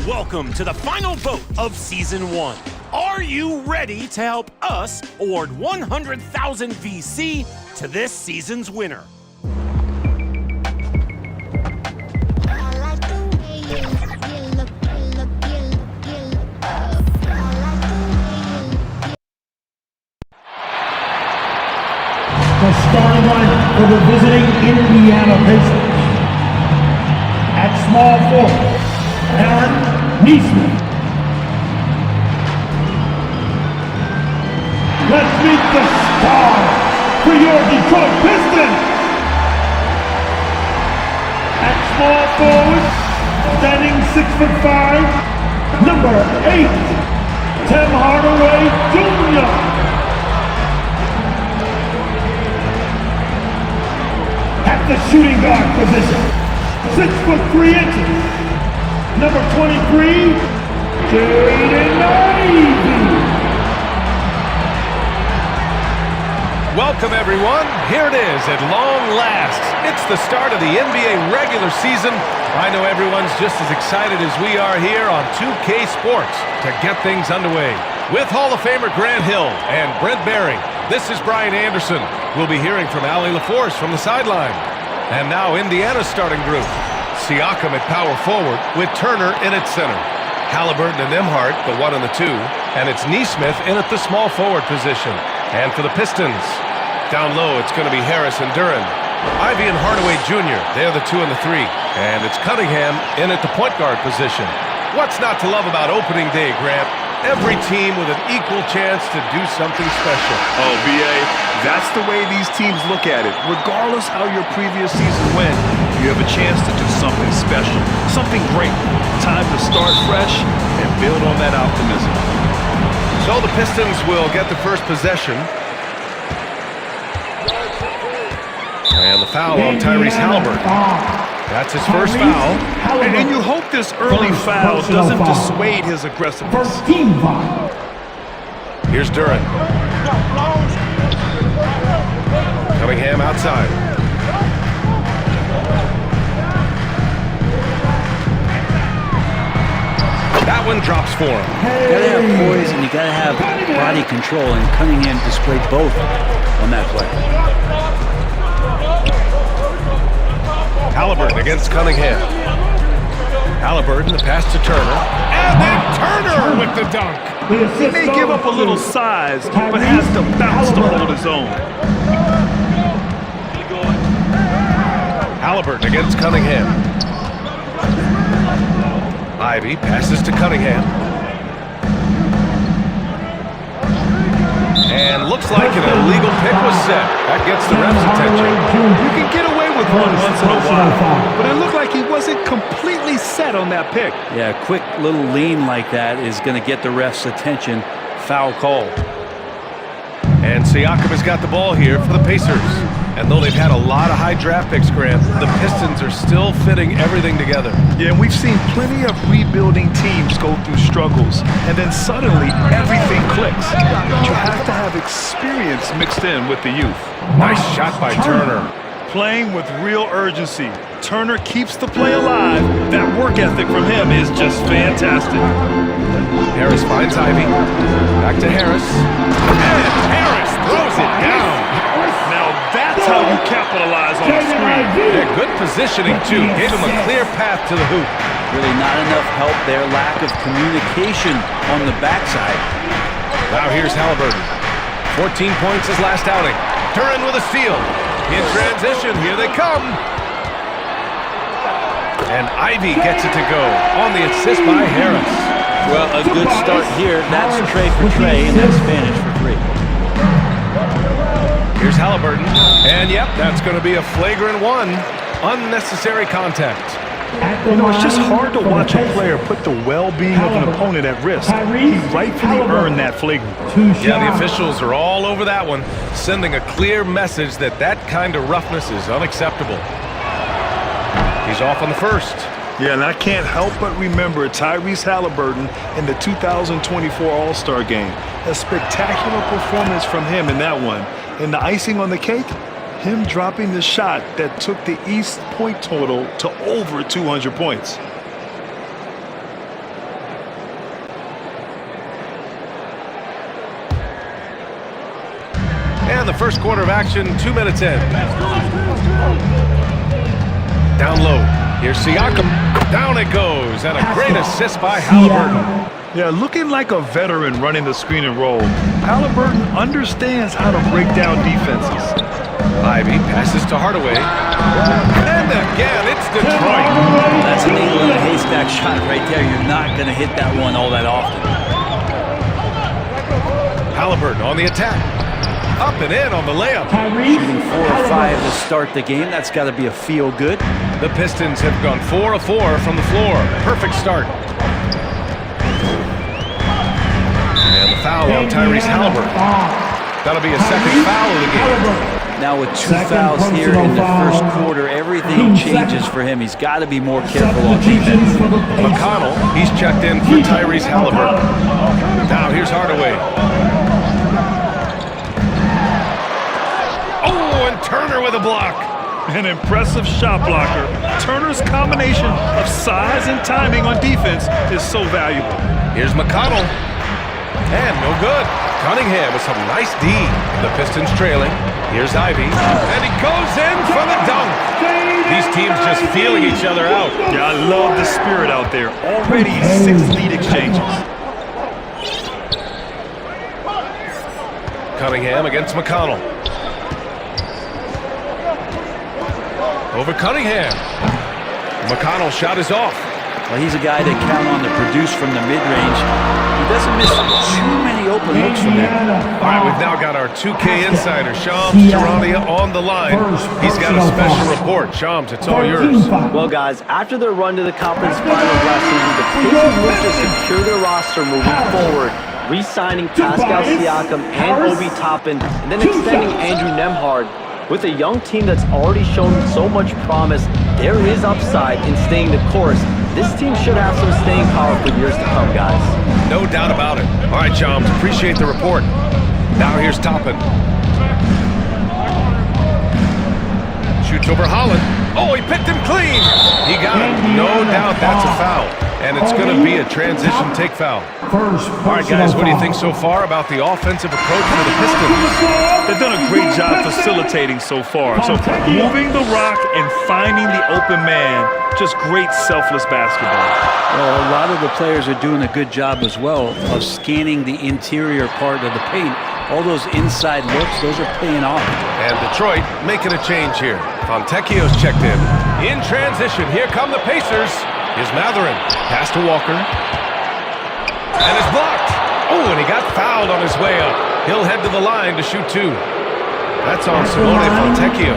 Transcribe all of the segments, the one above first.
Welcome to the final vote of Season 1. Are you ready to help us award 100,000 VC to this season's winner? The starting line for the visiting Indiana Pacers. At small forward, Aaron Neesmith. Let's meet the star for your Detroit Pistons. At small forward, standing 6'5", number 8, Tim Hardaway Jr. At the shooting guard position, 6'3", number 23, Jaden Ivey. Welcome everyone, here it is at long last. It's the start of the NBA regular season. I know everyone's just as excited as we are here on 2K Sports to get things underway. With Hall of Famer Grant Hill and Brent Barry, this is Brian Anderson. We'll be hearing from Allie LaForce from the sideline. And now Indiana's starting group. Siakam at power forward with Turner in at center. Halliburton and Nembhard, the 1 and the 2. And it's Neesmith in at the small forward position. And for the Pistons, down low, it's going to be Harris and Duren. Ivey and Hardaway Jr., they're the 2 and the 3. And it's Cunningham in at the point guard position. What's not to love about opening day, Grant? Every team with an equal chance to do something special. Oh, B.A., that's the way these teams look at it. Regardless how your previous season went, you have a chance to do something special, something great. Time to start fresh and build on that optimism. So the Pistons will get the first possession. And the foul on Tyrese Halliburton. That's his first foul. And you hope this early foul doesn't dissuade his aggressiveness. Here's Duren. Cunningham outside. That one drops for him. You gotta have poise and you gotta have body control, and Cunningham displayed both on that play. Halliburton against Cunningham. Halliburton, the pass to Turner. And then Turner with the dunk. He may give up a little size, but has the bounce to hold his own. Halliburton against Cunningham. Ivey passes to Cunningham. And looks like an illegal pick was set. That gets the ref's attention. You can get away with one once in a while, but it looked like he wasn't completely set on that pick. Yeah, a quick little lean like that is going to get the ref's attention. Foul call. And Siakam has got the ball here for the Pacers. And though they've had a lot of high draft picks, Grant, the Pistons are still fitting everything together. Yeah, and we've seen plenty of rebuilding teams go through struggles, and then suddenly everything clicks. But you have to have experience mixed in with the youth. Nice shot by Turner. Playing with real urgency. Turner keeps the play alive. That work ethic from him is just fantastic. Harris finds Ivey. Back to Harris. And Harris throws it down. Now that's how you capitalize on a screen. Yeah, good positioning, too. Gave him a clear path to the hoop. Really not enough help there. Lack of communication on the backside. Now here's Halliburton. 14 points his last outing. Duren with a steal. In transition, here they come. And Ivey gets it to go on the assist by Harris. Well, a good start here. That's Trey for Trey, and that's Spanish for 3. Here's Halliburton. And yep, that's going to be a flagrant 1. Unnecessary contact. You know, it's just hard to watch a player put the well-being of an opponent at risk. He rightfully earned that flagrant. Yeah, the officials are all over that one, sending a clear message that that kind of roughness is unacceptable. He's off on the first. Yeah, and I can't help but remember Tyrese Halliburton in the 2024 All-Star Game. A spectacular performance from him in that one. And the icing on the cake, him dropping the shot that took the East point total to over 200 points. And the first quarter of action, 2 minutes in. Down low. Here's Siakam. Down it goes. And a great assist by Halliburton. Yeah, looking like a veteran running the screen and roll. Halliburton understands how to break down defenses. Ivy passes to Hardaway. And again, it's Detroit. That's a needle in a haystack shot right there. You're not going to hit that one all that often. Halliburton on the attack. Up and in on the layup. Shooting 4 or 5 to start the game. That's got to be a feel good. The Pistons have gone 4 of 4 from the floor. Perfect start. And the foul on Tyrese Halliburton. That'll be a second foul of the game. Now with 2 fouls here in the first quarter, everything changes for him. He's got to be more careful on defense. McConnell, he's checked in for Tyrese Halliburton. Now here's Hardaway. Oh, and Turner with a block. An impressive shot blocker. Turner's combination of size and timing on defense is so valuable. Here's McConnell. And no good. Cunningham with some nice D. The Pistons trailing. Here's Ivy. And he goes in for the dunk. These teams just feeling each other out. Yeah, I love the spirit out there. Already 6 lead exchanges. Cunningham against McConnell. Over Cunningham. McConnell's shot is off. Well, he's a guy they count on to produce from the mid-range. He doesn't miss too many open looks from there. All right, we've now got our 2K insider, Shams Charania, on the line. He's got a special report. Shams, it's all yours. Well, guys, after their run to the conference finals last season, the Pistons look to secure their roster moving forward, re-signing Pascal Siakam and Obi Toppin, and then extending Andrew Nembhard. With a young team that's already shown so much promise, there is upside in staying the course. This team should have some staying power for years to come, guys. No doubt about it. All right, Shams, appreciate the report. Now here's Toppin. Shoots over Holland. Oh, he picked him clean. He got it. No doubt that's a foul. And it's going to be a transition take foul. All right, guys, what do you think so far about the offensive approach for the Pistons? They've done a great job facilitating so far. So moving the rock and finding the open man, just great selfless basketball. Well, a lot of the players are doing a good job as well of scanning the interior part of the paint. All those inside looks, those are paying off. And Detroit making a change here. Fontecchio's checked in. In transition, here come the Pacers. Here's Matherin. Pass to Walker. And it's blocked. Oh, and he got fouled on his way up. He'll head to the line to shoot 2. That's on Simone Fontecchio.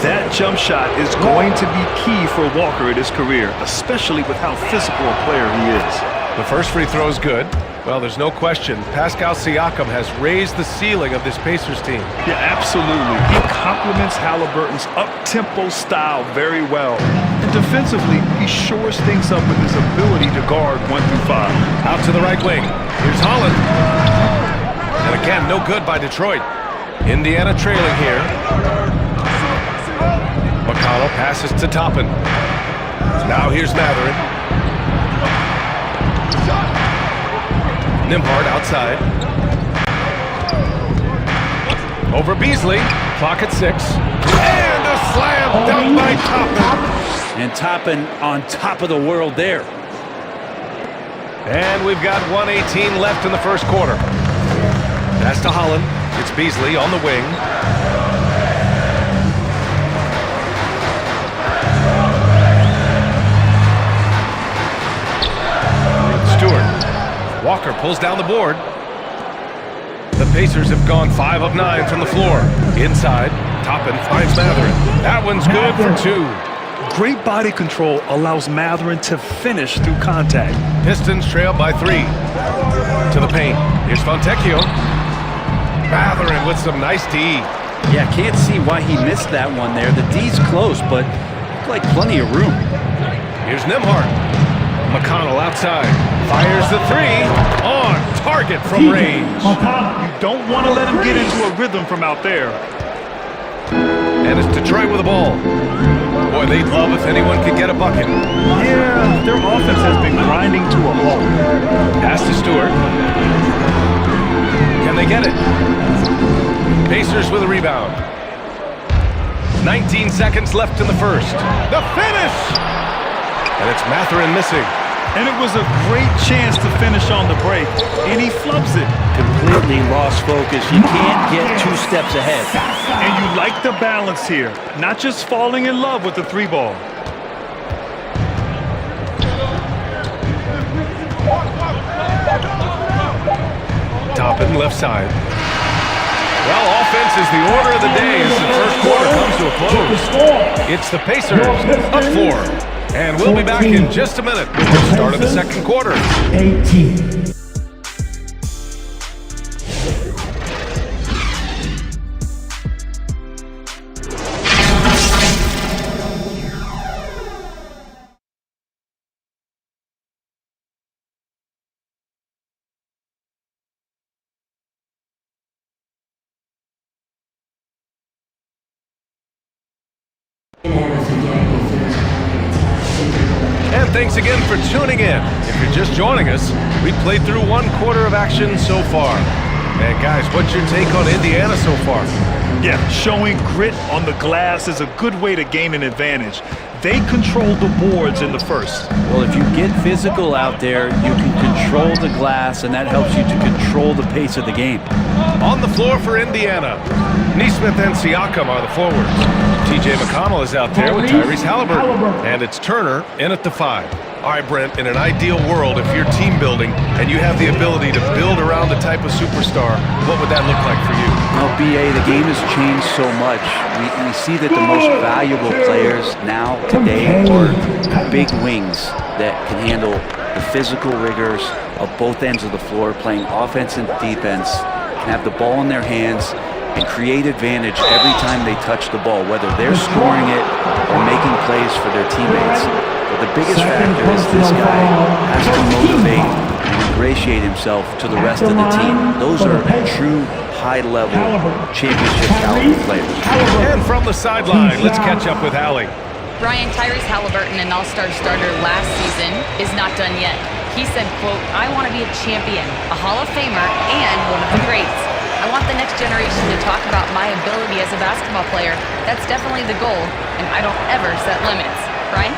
That jump shot is going to be key for Walker in his career, especially with how physical a player he is. The first free throw is good. Well, there's no question. Pascal Siakam has raised the ceiling of this Pacers team. Yeah, absolutely. He complements Halliburton's up-tempo style very well. And defensively, he shores things up with his ability to guard 1 through 5. Out to the right wing. Here's Holland. And again, no good by Detroit. Indiana trailing here. McConnell passes to Toppin. Now here's Matherin. Nembhard outside. Over Beasley. Clock at 6. And a slam dunk by Toppin. And Toppin on top of the world there. And we've got 1:18 left in the first quarter. Pass to Holland. It's Beasley on the wing. Walker pulls down the board. The Pacers have gone 5 of 9 from the floor. Inside, Toppin finds Matherin. That one's good for 2. Great body control allows Matherin to finish through contact. Pistons trail by 3. To the paint. Here's Fontecchio. Matherin with some nice D. Yeah, can't see why he missed that one there. The D's close, but looked like plenty of room. Here's Nembhard. McConnell outside. Fires the 3 on target from range. You don't want to let him get into a rhythm from out there. And it's Detroit with the ball. Boy, they'd love if anyone could get a bucket. Yeah, their offense has been grinding to a halt. Pass to Stewart. Can they get it? Pacers with a rebound. 19 seconds left in the first. The finish! And it's Mathurin missing. And it was a great chance to finish on the break, and he flubs it. Completely lost focus. You can't get 2 steps ahead. And you like the balance here, not just falling in love with the 3-ball. Toppin, left side. Well, offense is the order of the day as the first quarter comes to a close. It's the Pacers up 4. And we'll be back in just a minute with the start of the second quarter. 18. And thanks again for tuning in. If you're just joining us, we played through 1 quarter of action so far. And guys, what's your take on Indiana so far? Yeah, showing grit on the glass is a good way to gain an advantage. They control the boards in the first. Well, if you get physical out there, you can control the glass, and that helps you to control the pace of the game. On the floor for Indiana, Nesmith and Siakam are the forwards. TJ McConnell is out there with Tyrese Halliburton. And it's Turner in at the 5. All right, Brent, in an ideal world, if you're team building and you have the ability to build around the type of superstar, what would that look like for you? Well, BA, the game has changed so much. We see that the most valuable players now, today, are big wings that can handle the physical rigors of both ends of the floor, playing offense and defense, can have the ball in their hands, and create advantage every time they touch the ball, whether they're scoring it or making plays for their teammates. But the biggest factor is this guy has to motivate and ingratiate himself to the rest of the team. Those are true high-level championship caliber players. And from the sideline, let's catch up with Allie. Brian, Tyrese Halliburton, an all-star starter last season, is not done yet. He said, quote, "I want to be a champion, a Hall of Famer, and one of the greats. I want the next generation to talk about my ability as a basketball player. That's definitely the goal, and I don't ever set limits." Brian?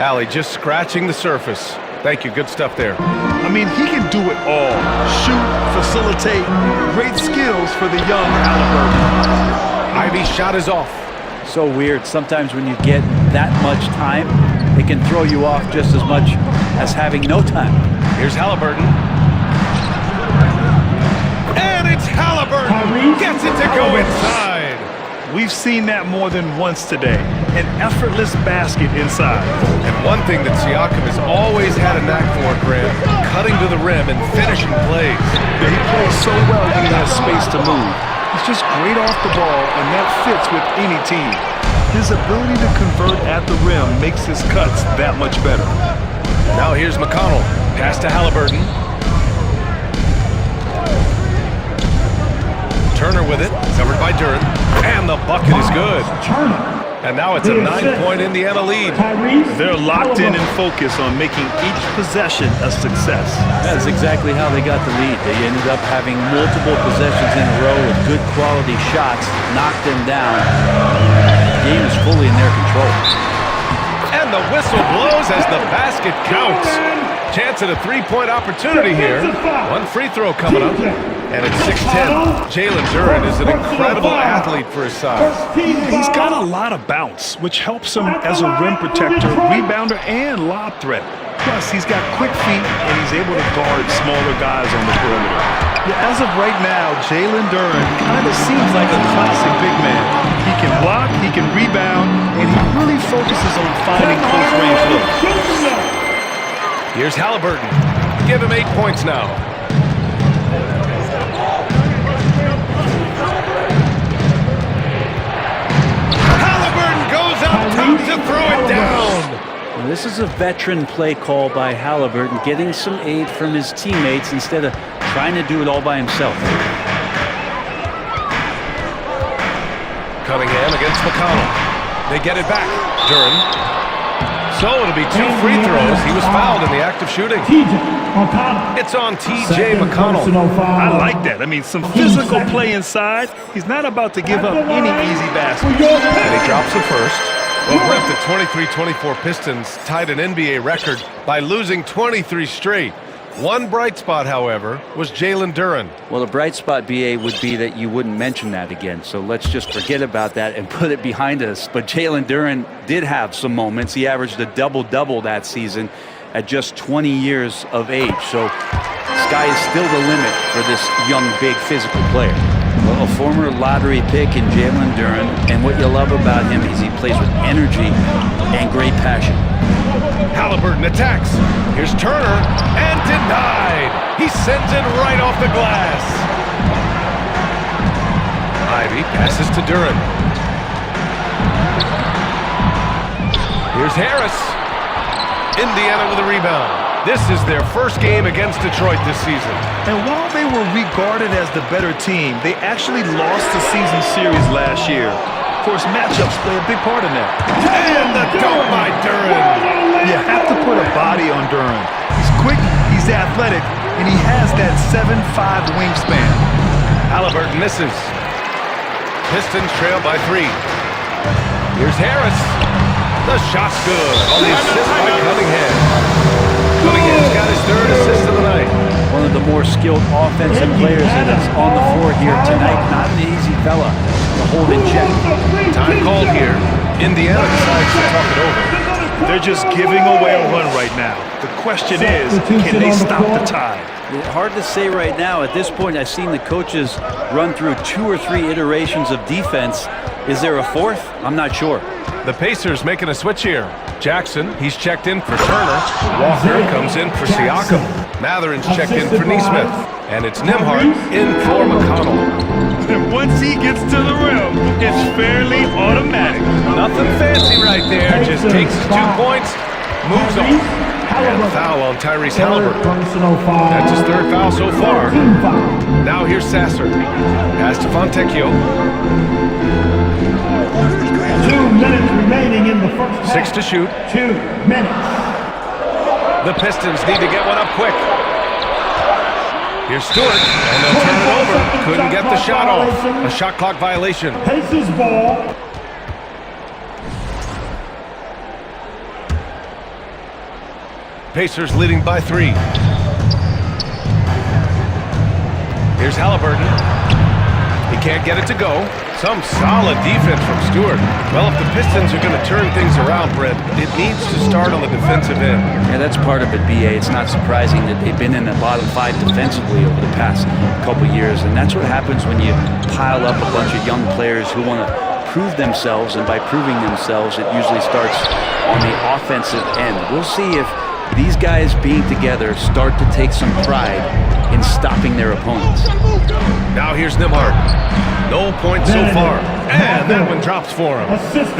Allie, just scratching the surface. Thank you, good stuff there. I mean, he can do it all. Shoot, facilitate, great skills for the young Halliburton. Ivy's shot is off. So weird. Sometimes when you get that much time, it can throw you off just as much as having no time. Here's Halliburton. And it's Halliburton. Gets it to go inside. We've seen that more than once today. An effortless basket inside. And one thing that Siakam has always had a knack for, Grant, cutting to the rim and finishing plays. Yeah, he plays so well when he has space to move. He's just great off the ball, and that fits with any team. His ability to convert at the rim makes his cuts that much better. Now here's McConnell. Pass to Halliburton. Turner with it, covered by Duren. And the bucket is good. And now it's a 9-point Indiana lead. They're locked in and focused on making each possession a success. That's exactly how they got the lead. They ended up having multiple possessions in a row with good quality shots, knocked them down. The game is fully in their control. And the whistle blows as the basket counts. Chance at a 3-point opportunity here. One free throw coming up. And it's 6'10". Jalen Duren is an incredible athlete for his size. He's got a lot of bounce, which helps him as a rim protector, rebounder, and lob threat. Plus, he's got quick feet, and he's able to guard smaller guys on the perimeter. Yeah, as of right now, Jalen Duren kind of seems like a classic big man. He can block, he can rebound, and he really focuses on finding close-range looks. Here's Halliburton. Give him 8 points now. To throw it down. Well, this is a veteran play call by Halliburton, getting some aid from his teammates instead of trying to do it all by himself. Cunningham against McConnell. They get it back. Duren. So it'll be 2 free throws. He was fouled in the act of shooting. It's on T.J. McConnell. I like that. I mean, some physical play inside. He's not about to give up any easy baskets. And he drops the first. Well, Brent, the 23-24 Pistons tied an NBA record by losing 23 straight. One bright spot, however, was Jalen Duren. Well, the bright spot, BA, would be that you wouldn't mention that again. So let's just forget about that and put it behind us. But Jalen Duren did have some moments. He averaged a double-double that season at just 20 years of age. So sky is still the limit for this young, big, physical player. Well, a former lottery pick in Jalen Duren, and what you love about him is he plays with energy and great passion. Halliburton attacks. Here's Turner, and denied. He sends it right off the glass. Ivy passes to Duren. Here's Harris. Indiana with a rebound. This is their first game against Detroit this season. And while they were regarded as the better team, they actually lost the season series last year. Of course, matchups play a big part in that. And the dunk by Duren. You have to put a body on Duren. He's quick, he's athletic, and he has that 7'5" wingspan. Halliburton misses. Pistons trail by 3. Here's Harris. The shot's good on the assist by Cunningham. Cunningham's got his 3rd assist of the night. One of the more skilled offensive players that is on the floor here tonight. Not an easy fella to hold in check. Time called here. Indiana decides to talk it over. They're just giving away a run right now. The question is, can they stop the tide? Hard to say right now. At this point, I've seen the coaches run through 2 or 3 iterations of defense. Is there a 4th? I'm not sure. The Pacers making a switch here. Jackson, he's checked in for Turner. Walker comes in for Siakam. Matherin's checked in for Nesmith. And it's Nembhard in for McConnell. And once he gets to the rim, it's fairly automatic. Nothing fancy right there. Just takes his 2 points, moves on. And foul on Tyrese Halliburton. That's his 3rd foul so far. Now here's Sasser. Pass to Fontecchio. 2 minutes remaining in the first half. 6 to shoot. 2 minutes. The Pistons need to get one up quick. Here's Stewart, and they'll turn it over. Couldn't get the shot off. A shot clock violation. Pacers ball. Pacers leading by 3. Here's Halliburton. He can't get it to go. Some solid defense from Stewart. Well, if the Pistons are going to turn things around, Brett, it needs to start on the defensive end. Yeah, that's part of it, BA. It's not surprising that they've been in the bottom 5 defensively over the past couple years, and that's what happens when you pile up a bunch of young players who want to prove themselves, and by proving themselves, it usually starts on the offensive end. We'll see if these guys being together start to take some pride in stopping their opponents. Now here's Nembhard. No points so far. And that one drops for him.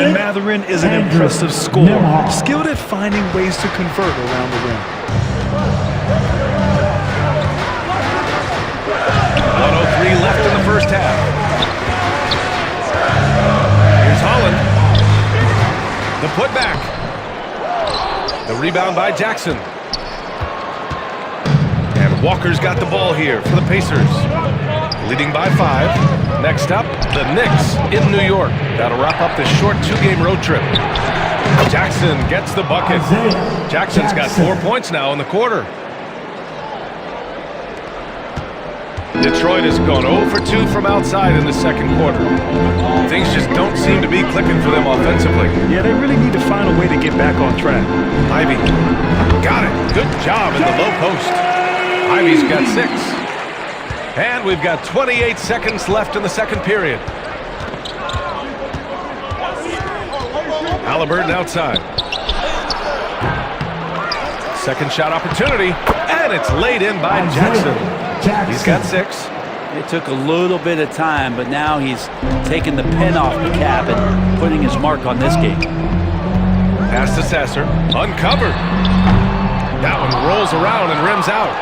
And Matherin is an impressive scorer, skilled at finding ways to convert around the rim. 1:03 left in the first half. Here's Holland. The putback. The rebound by Jackson. And Walker's got the ball here for the Pacers. Leading by 5. Next up, the Knicks in New York. That'll wrap up this short 2-game road trip. Jackson gets the bucket. Jackson's got 4 points now in the quarter. Detroit has gone 0 for 2 from outside in the second quarter. Things just don't seem to be clicking for them offensively. Yeah, they really need to find a way to get back on track. Ivy got it. Good job in the low post. Ivy's got 6. And we've got 28 seconds left in the second period. Halliburton outside. Second shot opportunity, and it's laid in by Jackson. He's got 6. It took a little bit of time, but now he's taking the pen off the cap and putting his mark on this game. Pass to Sasser, uncovered. That one rolls around and rims out.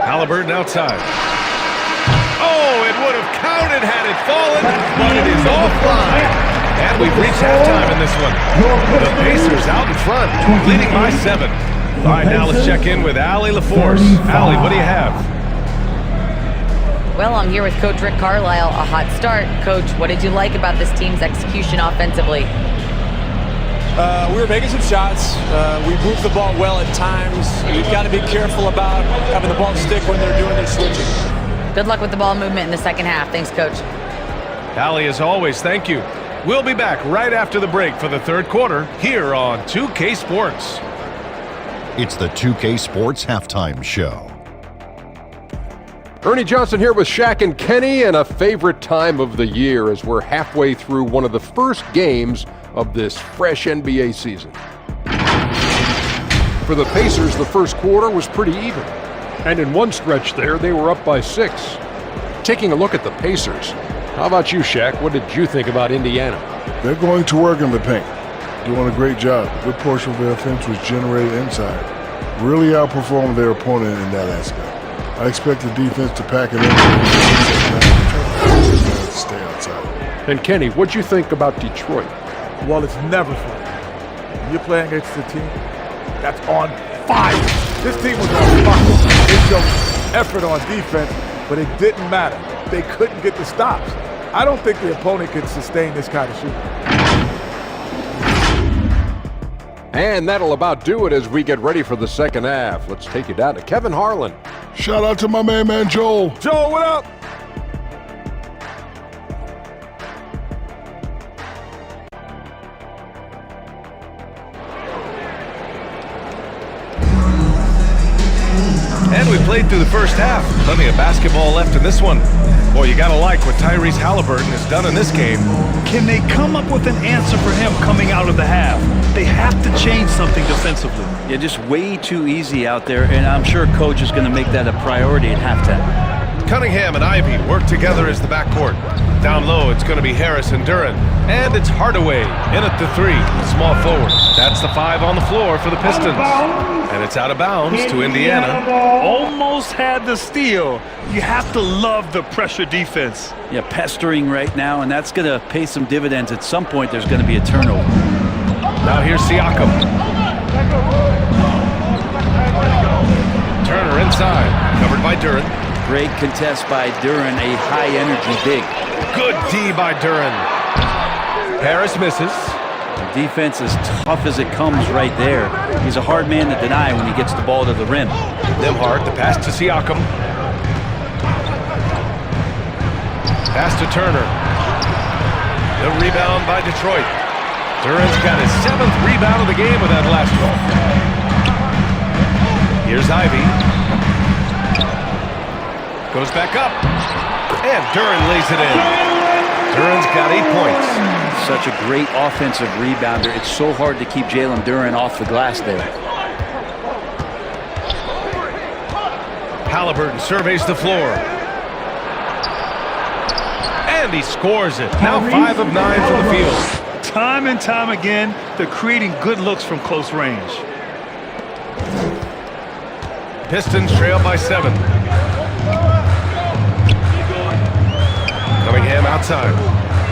Halliburton outside. Oh, it would have counted had it fallen, but it is offline. And we've reached halftime in this one. The Pacers out in front, leading by 7. All right, now let's check in with Allie LaForce. Allie, what do you have? Well, I'm here with Coach Rick Carlisle. A hot start. Coach, what did you like about this team's execution offensively? We were making some shots. We moved the ball well at times. You've got to be careful about having the ball stick when they're doing their switching. Good luck with the ball movement in the second half. Thanks, Coach. Allie, as always, thank you. We'll be back right after the break for the third quarter here on 2K Sports. It's the 2K Sports Halftime Show. Ernie Johnson here with Shaq and Kenny, and a favorite time of the year as we're halfway through one of the first games of this fresh NBA season. For the Pacers, the first quarter was pretty even, and in one stretch there, they were up by 6. Taking a look at the Pacers, how about you, Shaq? What did you think about Indiana? They're going to work in the paint, doing a great job. A good portion of their offense was generated inside. Really outperformed their opponent in that aspect. I expect the defense to pack it in and stay outside. And Kenny, what'd you think about Detroit? Well, it's never fun. You're playing against a team that's on fire. This team was on fire. They showed effort on defense, but it didn't matter. They couldn't get the stops. I don't think the opponent could sustain this kind of shooting. And that'll about do it as we get ready for the second half. Let's take you down to Kevin Harlan. Shout out to my main man, Joel. Joel, what up? And we played through the first half. Plenty of basketball left in this one. Boy, you gotta like what Tyrese Halliburton has done in this game. Can they come up with an answer for him coming out of the half? They have to change something defensively. Yeah, just way too easy out there, and I'm sure Coach is going to make that a priority at halftime. Cunningham and Ivy work together as the backcourt. Down low, it's going to be Harris and Duran. And it's Hardaway in at the 3, small forward. That's the 5 on the floor for the Pistons. And it's out of bounds to Indiana. Almost had the steal. You have to love the pressure defense. Yeah, pestering right now, and that's going to pay some dividends. At some point, there's going to be a turnover. Now here's Siakam. Turner inside, covered by Duran. Great contest by Duran, a high-energy big. Good D by Duran. Harris misses. The defense is tough as it comes right there. He's a hard man to deny when he gets the ball to the rim. Nembhard, the pass to Siakam. Pass to Turner. The rebound by Detroit. Duran's got his 7th rebound of the game with that last one. Here's Ivy. Goes back up. And Duran lays it in. Duran's got 8 points. Such a great offensive rebounder. It's so hard to keep Jalen Duran off the glass there. Halliburton surveys the floor. And he scores it. Now 5 of 9 from the field. Time and time again, they're creating good looks from close range. Pistons trail by 7. Cunningham outside.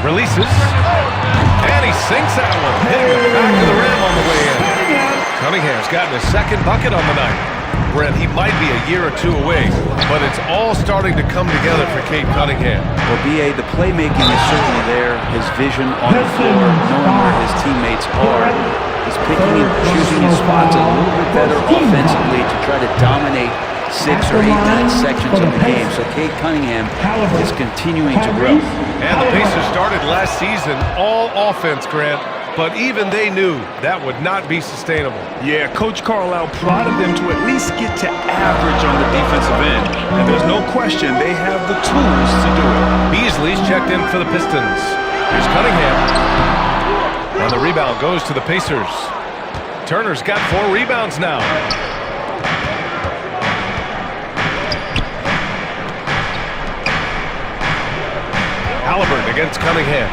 Releases. And he sinks that one. Hitting the back of the rim on the way in. Cunningham's gotten his 2nd bucket on the night. Brent, he might be a year or 2 away, but it's all starting to come together for Cade Cunningham. Well, B.A., the playmaking is certainly there. His vision on the floor, knowing where his teammates are. He's picking and choosing his spots a little bit better offensively to try to dominate 6 or 8 minute sections of the game. So Cade Cunningham is continuing to grow. And the Pacers started last season all offense, Grant. But even they knew that would not be sustainable. Yeah, Coach Carlisle prodded them to at least get to average on the defensive end. And there's no question they have the tools to do it. Beasley's checked in for the Pistons. Here's Cunningham. And the rebound goes to the Pacers. Turner's got 4 rebounds now. Halliburton against Cunningham.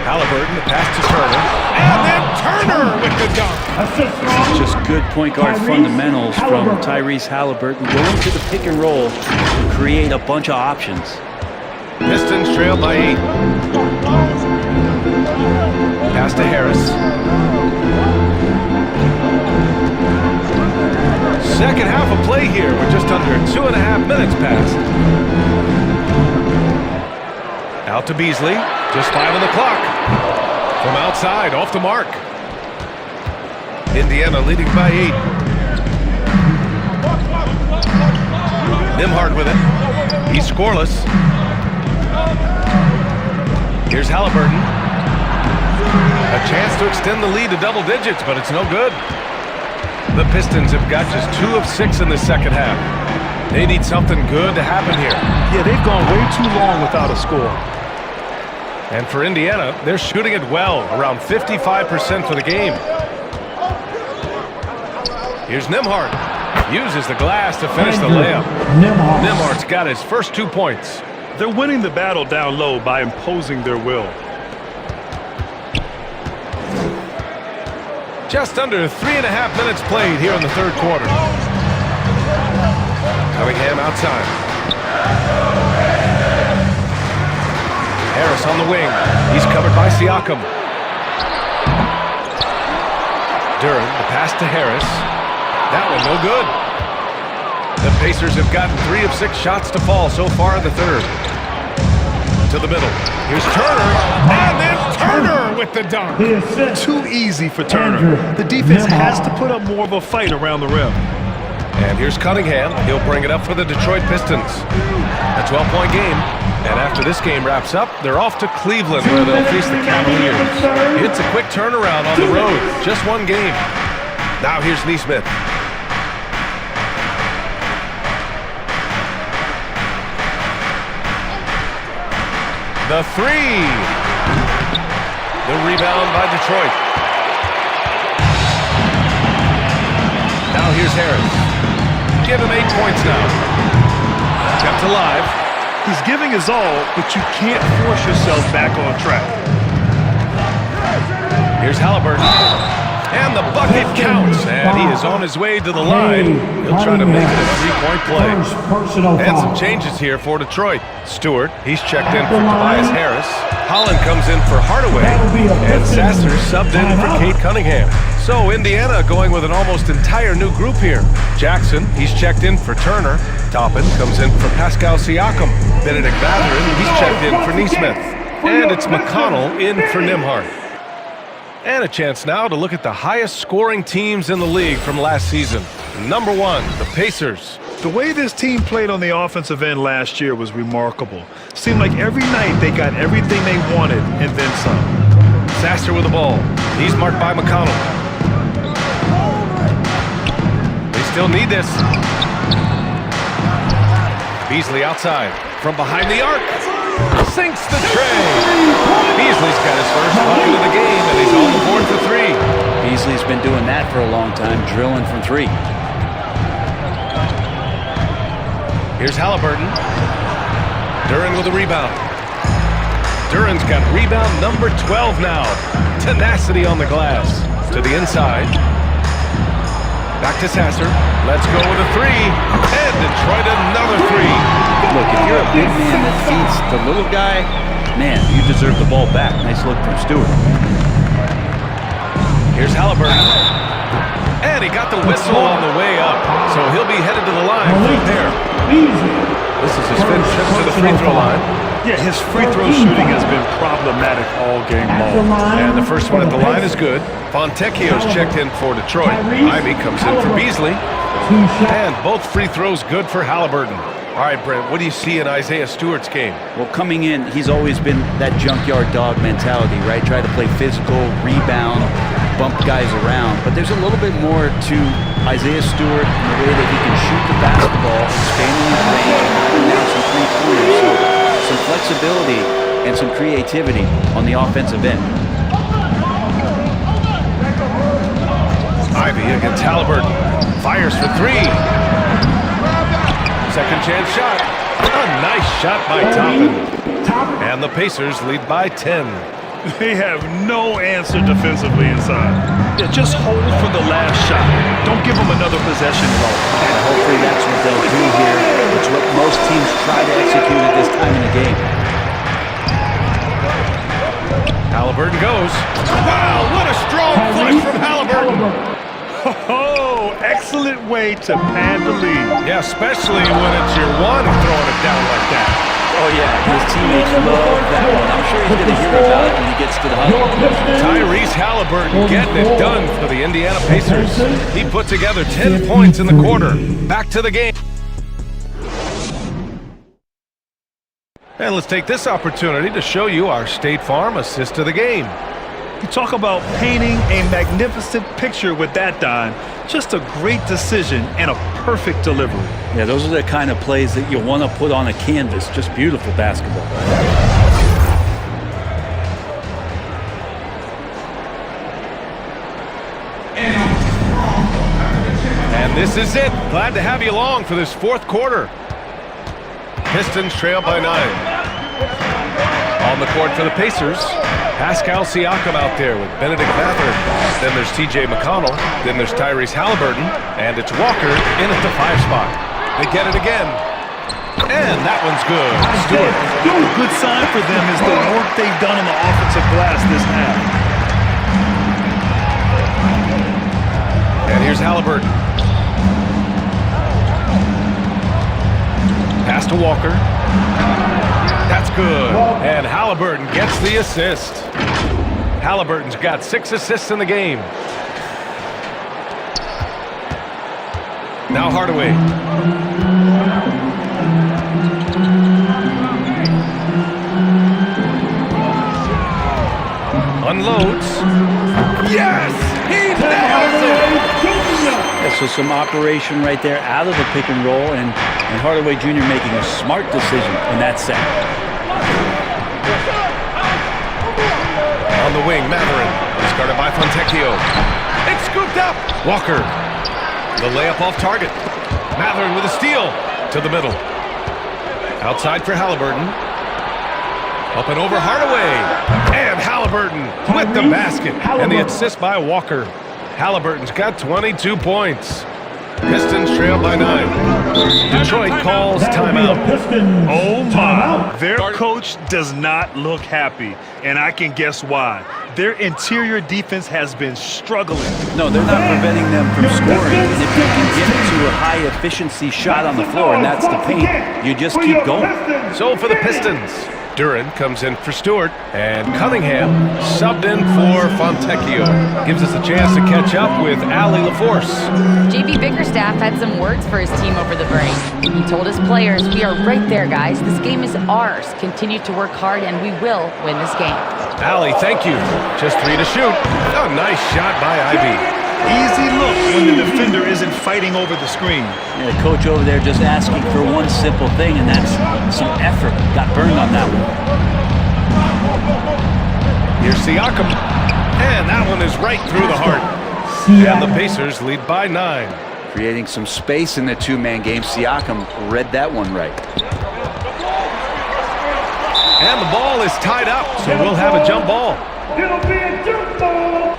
Halliburton, the pass to Turner. And then Turner with the dunk. Just good point guard fundamentals from Tyrese Halliburton. Going to the pick and roll to create a bunch of options. Pistons trail by 8. Pass to Harris. Second half of play here. We're just under 2.5 minutes past. Out to Beasley. Just 5 on the clock. From outside, off the mark. Indiana leading by 8. Nembhard with it. He's scoreless. Here's Halliburton. A chance to extend the lead to double digits, but it's no good. The Pistons have got just 2 of 6 in the second half. They need something good to happen here. Yeah, they've gone way too long without a score. And for Indiana, they're shooting it well, around 55% for the game. Here's Nembhard. Uses the glass to finish the layup. Nembhard's got his first 2 points. They're winning the battle down low by imposing their will. Just under 3.5 minutes played here in the third quarter. Cunningham outside. Harris on the wing. He's covered by Siakam. Duran, the pass to Harris. That one no good. The Pacers have gotten 3 of 6 shots to fall so far in the third. To the middle. Here's Turner. And then Turner with the dunk. Too easy for Turner. The defense has to put up more of a fight around the rim. And here's Cunningham. He'll bring it up for the Detroit Pistons. A 12-point game. And after this game wraps up, they're off to Cleveland where they'll face the Cavaliers. It's a quick turnaround on the road. Just 1 game. Now here's Nesmith. The 3. The rebound by Detroit. Now here's Harris. Give him 8 points now. Kept alive. He's giving his all, but you can't force yourself back on track. Here's Halliburton. And the bucket counts. And he is on his way to the line. He'll try to make it a 3-point play. And some changes here for Detroit. Stewart, he's checked in for Tobias Harris. Holland comes in for Hardaway. And Sasser subbed in for Kate Cunningham. So Indiana going with an almost entire new group here. Jackson, he's checked in for Turner. Toppin comes in for Pascal Siakam. Benedict Mathurin, he's checked in for Nesmith. And it's McConnell in for Nembhard. And a chance now to look at the highest scoring teams in the league from last season. Number 1, the Pacers. The way this team played on the offensive end last year was remarkable. Seemed like every night they got everything they wanted and then some. Sasser with the ball. He's marked by McConnell. They still need this. Beasley outside. From behind the arc. Sinks the tray. Beasley's got his first bucket of the game, and he's on the board for 3. Beasley's been doing that for a long time, drilling from 3. Here's Halliburton. Duran with a rebound. Duran's got rebound number 12 now. Tenacity on the glass. To the inside. Back to Sasser. Let's go with a 3. And Detroit another 3. Look, if you're a big man that feeds the little guy, man, you deserve the ball back. Nice look from Stewart. Here's Halliburton. And he got the whistle on the way up. So he'll be headed to the line from there. This is his 5th trip to the free throw line. Yeah, his free throw shooting has been problematic all game long. And the first one at the line is good. Fontecchio's checked in for Detroit. Ivy comes in for Beasley. And both free throws good for Halliburton. All right, Brent, what do you see in Isaiah Stewart's game? Well, coming in, he's always been that junkyard dog mentality, right? Try to play physical, rebound, bump guys around. But there's a little bit more to Isaiah Stewart in the way that he can shoot the basketball, expanding his range, and knocking down some three-pointers. So some flexibility and some creativity on the offensive end. Ivy against Halliburton. Fires for 3. Second chance shot. A nice shot by Toppin. And the Pacers lead by 10. They have no answer defensively inside. Yeah, just hold for the last shot. Don't give them another possession low. And hopefully that's what they'll do here. It's what most teams try to execute at this time in the game. Halliburton goes. Wow, what a strong flush from Halliburton. Oh, excellent way to pad the lead. Yeah, especially when it's your one throwing it down like that. Oh, yeah, his teammates love that one. I'm sure he's going to hear about it when he gets to the huddle. Tyrese Halliburton getting it done for the Indiana Pacers. He put together 10 points in the quarter. Back to the game. And let's take this opportunity to show you our State Farm assist of the game. You talk about painting a magnificent picture with that, Don. Just a great decision and a perfect delivery. Yeah, those are the kind of plays that you want to put on a canvas. Just beautiful basketball. And this is it. Glad to have you along for this fourth quarter. Pistons trail by 9. On the court for the Pacers, Pascal Siakam out there with Benedict Mathurin. Then there's T.J. McConnell. Then there's Tyrese Halliburton. And it's Walker in at the 5 spot. They get it again. And that one's good. Stewart. A good sign for them is the work they've done on the offensive glass this half. And here's Halliburton. Pass to Walker. That's good. And Halliburton gets the assist. Halliburton's got 6 assists in the game. Now Hardaway. Unloads. Yes! He nails it! Yeah, so some operation right there out of the pick and roll, and Hardaway Jr. making a smart decision in that set. On the wing, Mathurin. Discarded by Fontecchio. It's scooped up. Walker. The layup off target. Mathurin with a steal to the middle. Outside for Halliburton. Up and over Hardaway. And Halliburton with the basket. And the assist by Walker. Halliburton's got 22 points. Pistons trail by 9. Detroit calls timeout. Oh my. Their coach does not look happy, and I can guess why. Their interior defense has been struggling. No, they're not preventing them from scoring. And if you can get to a high-efficiency shot on the floor, and that's the paint, you just keep going. So for the Pistons, Duran comes in for Stewart, and Cunningham subbed in for Fontecchio. Gives us a chance to catch up with Allie LaForce. JB Bickerstaff had some words for his team over the break. He told his players, "We are right there, guys. This game is ours. Continue to work hard, and we will win this game." Allie, thank you. Just 3 to shoot. A nice shot by Ivy. Easy look when the defender isn't fighting over the screen. Yeah, the coach over there just asking for one simple thing, and that's some effort. Got burned on that one. Here's Siakam. And that one is right through the heart. And the Pacers lead by 9. Creating some space in the two-man game. Siakam read that one right. And the ball is tied up, so we'll have a jump ball. It'll be a jump ball.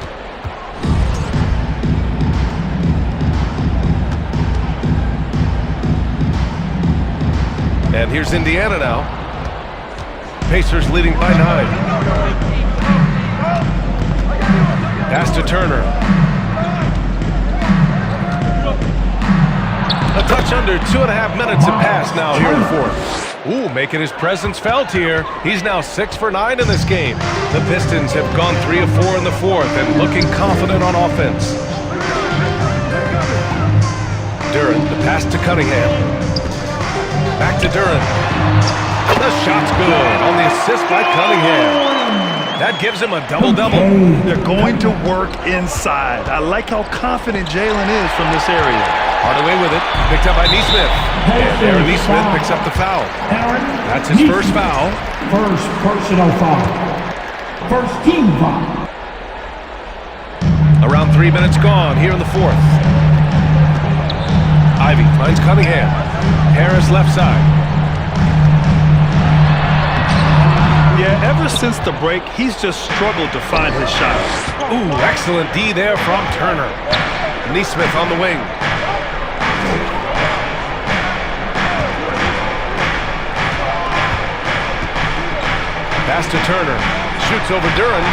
And here's Indiana now. Pacers leading by 9. Pass to Turner. A touch under 2.5 minutes have passed now here in the fourth. Ooh, making his presence felt here. He's now 6 for 9 in this game. The Pistons have gone 3 of 4 in the fourth and looking confident on offense. Duran, the pass to Cunningham. Back to Duran. The shot's good on the assist by Cunningham. That gives him a double-double. They're going to work inside. I like how confident Jalen is from this area. Hardaway with it, picked up by Neesmith. And Aaron Neesmith picks up the foul. That's his first foul. First personal foul. First team foul. Around 3 minutes gone here in the fourth. Ivy finds Cunningham. Harris left side. Yeah, ever since the break, he's just struggled to find his shot. Ooh, excellent D there from Turner. Neesmith on the wing. Pass to Turner. shoots over Duran.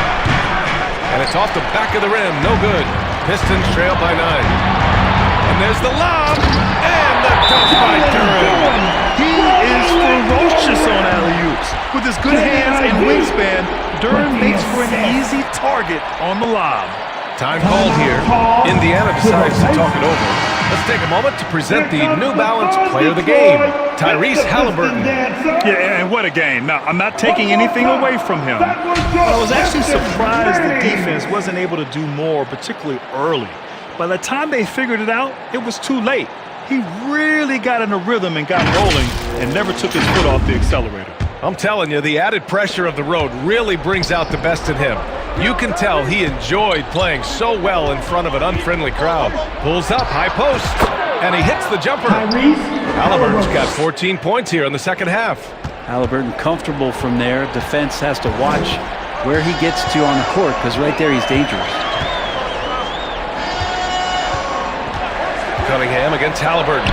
And it's off the back of the rim. No good. Pistons trail by 9. And there's the lob. And the dunk by Duran. He is ferocious on alley-oops. With his good hands and wingspan, Duran makes for an easy target on the lob. Time called here. Indiana decides to talk it over. Let's take a moment to present the New Balance Player of the Game, Tyrese Halliburton. Yeah, and what a game. Now, I'm not taking anything away from him, but I was actually surprised the defense wasn't able to do more, particularly early. By the time they figured it out, it was too late. He really got in a rhythm and got rolling and never took his foot off the accelerator. I'm telling you, the added pressure of the road really brings out the best in him. You can tell he enjoyed playing so well in front of an unfriendly crowd. Pulls up, high post, and he hits the jumper. Halliburton's got 14 points here in the second half. Halliburton comfortable from there. Defense has to watch where he gets to on the court, because right there he's dangerous. Cunningham against Halliburton.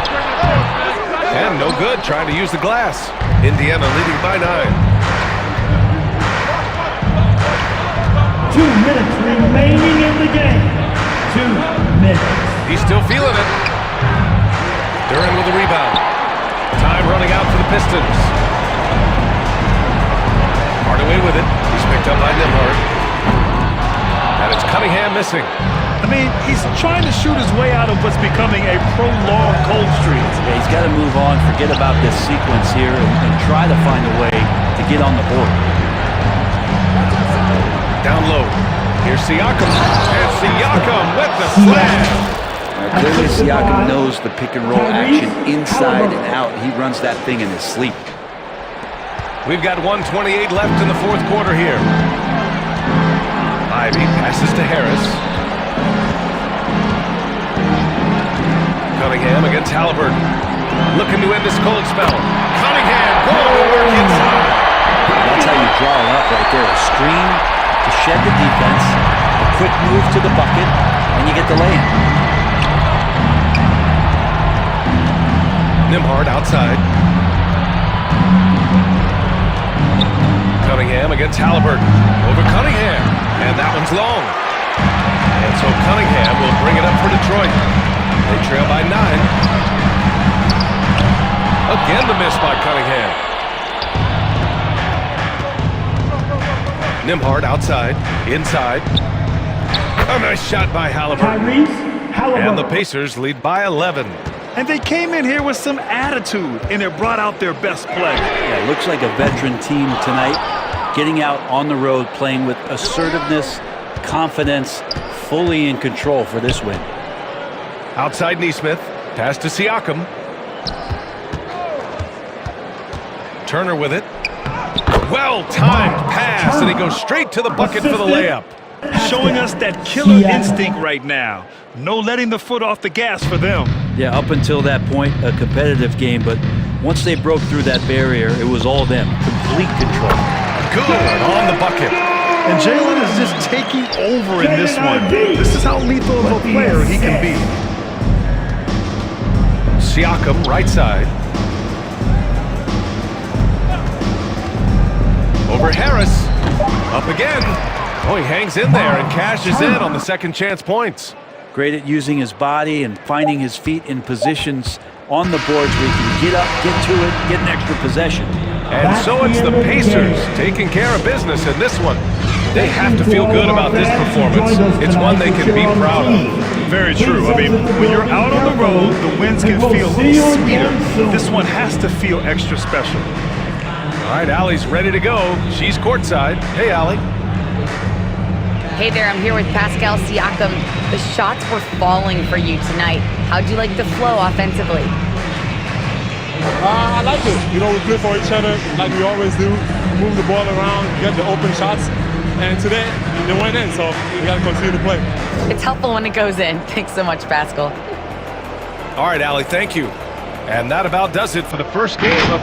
And no good, trying to use the glass. Indiana leading by 9. 2 minutes remaining in the game. 2 minutes. He's still feeling it. Duran with the rebound. Time running out for the Pistons. Hardaway with it. He's picked up by Nembhard. And it's Cunningham missing. I mean, he's trying to shoot his way out of what's becoming a prolonged cold streak. Yeah, he's got to move on, forget about this sequence here, and try to find a way to get on the board. Down low. Here's Siakam. And Siakam with the slam. Clearly Siakam knows the pick and roll action inside and out. He runs that thing in his sleep. We've got 1:28 left in the fourth quarter here. Ivy passes to Harris. Cunningham against Halliburton. Looking to end this cold spell. Cunningham going to work inside. That's how you draw it up right there. A screen to shed the defense, a quick move to the bucket, and you get the lay-in. Nembhard outside. Cunningham against Halliburton. Over Cunningham. And that one's long. And so Cunningham will bring it up for Detroit. They trail by 9. Again the miss by Cunningham. Nembhard outside. Inside. A nice shot by Halliburton. And the Pacers lead by 11. And they came in here with some attitude, and it brought out their best play. Yeah, looks like a veteran team tonight, getting out on the road, playing with assertiveness, confidence, fully in control for this win. Outside Nesmith, pass to Siakam. Turner with it. Well-timed pass, and he goes straight to the bucket for the layup. Showing us that killer instinct right now. No letting the foot off the gas for them. Yeah, up until that point, a competitive game, but once they broke through that barrier, it was all them. Complete control. Good on the bucket. And Jalen is just taking over in this one. This is how lethal of a player he can be. Siakam, right side. Over Harris. Up again. Oh, he hangs in there and cashes in on the second chance points. Great at using his body and finding his feet in positions on the boards where he can get up, get to it, get an extra possession. And so it's the Pacers taking care of business in this one. They have to feel good about this performance. It's one they can be proud of. Very true. I mean, when you're out on the road, the wins can feel a little sweeter. This one has to feel extra special. All right, Allie's ready to go. She's courtside. Hey, Allie. Hey there, I'm here with Pascal Siakam. The shots were falling for you tonight. How'd you like the flow offensively? I like it. You know, we're good for each other, like we always do. Move the ball around, get the open shots. And today, they went in, so we got to continue to play. It's helpful when it goes in. Thanks so much, Pascal. All right, Allie, thank you. And that about does it for the first game of